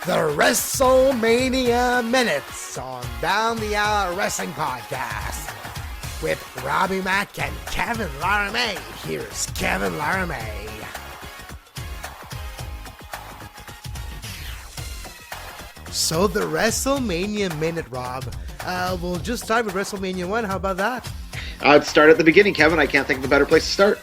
the WrestleMania Minutes on Down the Aisle Wrestling Podcast with Robbie Mack and Kevin Laramie. Here's Kevin Laramie. So the WrestleMania Minute, Rob. We'll just start with WrestleMania 1. How about that? I'd start at the beginning, Kevin. I can't think of a better place to start.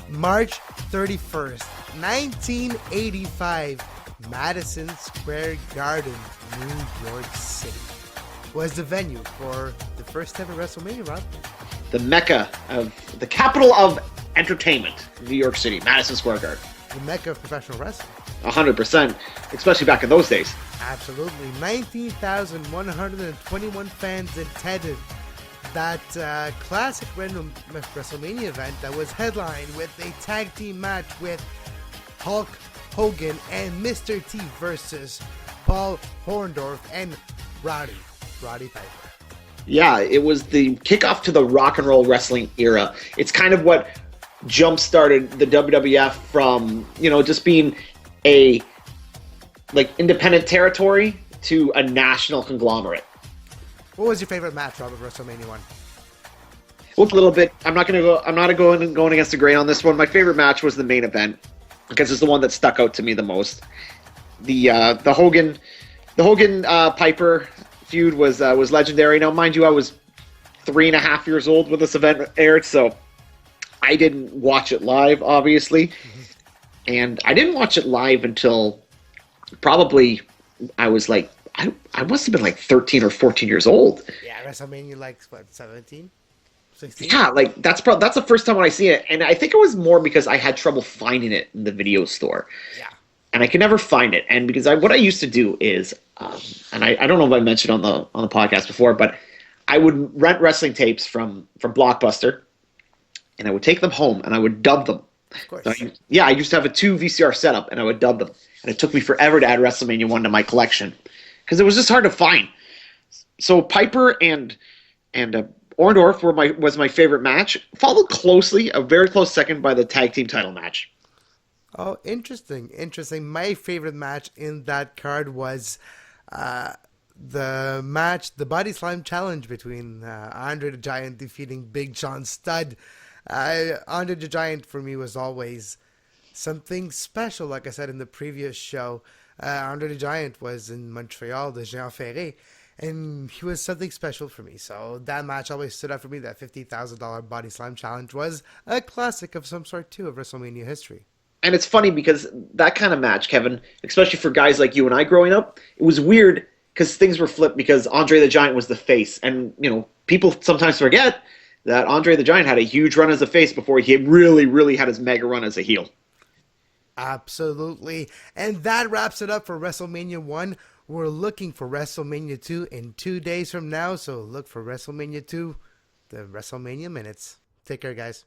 March 31st, 1985. Madison Square Garden, New York City, was the venue for the first ever WrestleMania, Rob. The mecca of the capital of entertainment, New York City, Madison Square Garden. The mecca of professional wrestling. 100%, especially back in those days. Absolutely. 19,121 fans attended that classic random WrestleMania event that was headlined with a tag team match with Hulk Hogan and Mr. T versus Paul Orndorff and Roddy Piper. Yeah, it was the kickoff to the rock and roll wrestling era. It's kind of what jump-started the WWF from, just being a independent territory to a national conglomerate. What was your favorite match, Rob, of WrestleMania 1? Well, a little bit. I'm not going against the grain on this one. My favorite match was the main event, because it's the one that stuck out to me the most. The Hogan Piper feud was legendary. Now, mind you, I was 3.5 years old when this event aired, so I didn't watch it live, obviously. Mm-hmm. And I didn't watch it live until probably I was I must have been 13 or 14 years old. Yeah, WrestleMania 17? 16? Yeah, that's the first time when I see it, and I think it was more because I had trouble finding it in the video store. Yeah, and I could never find it. And because what I used to do is, and I don't know if I mentioned on the podcast before, but I would rent wrestling tapes from Blockbuster, and I would take them home and I would dub them. Of course. So I used to have a 2 VCR setup, and I would dub them, and it took me forever to add WrestleMania 1 to my collection because it was just hard to find. So Piper and Orndorff was my favorite match, followed closely, a very close second, by the tag team title match. Oh, interesting. My favorite match in that card was the Body Slam Challenge between Andre the Giant defeating Big John Studd. Andre the Giant for me was always something special. Like I said in the previous show, Andre the Giant was in Montreal, the Jean Ferré, and he was something special for me. So that match always stood out for me. That $50,000 Body Slam Challenge was a classic of some sort, too, of WrestleMania history. And it's funny because that kind of match, Kevin, especially for guys like you and I growing up, it was weird because things were flipped because Andre the Giant was the face. And, people sometimes forget that Andre the Giant had a huge run as a face before he really, really had his mega run as a heel. Absolutely. And that wraps it up for WrestleMania 1. We're looking for WrestleMania 2 in 2 days from now, so look for WrestleMania 2, the WrestleMania Minutes. Take care, guys.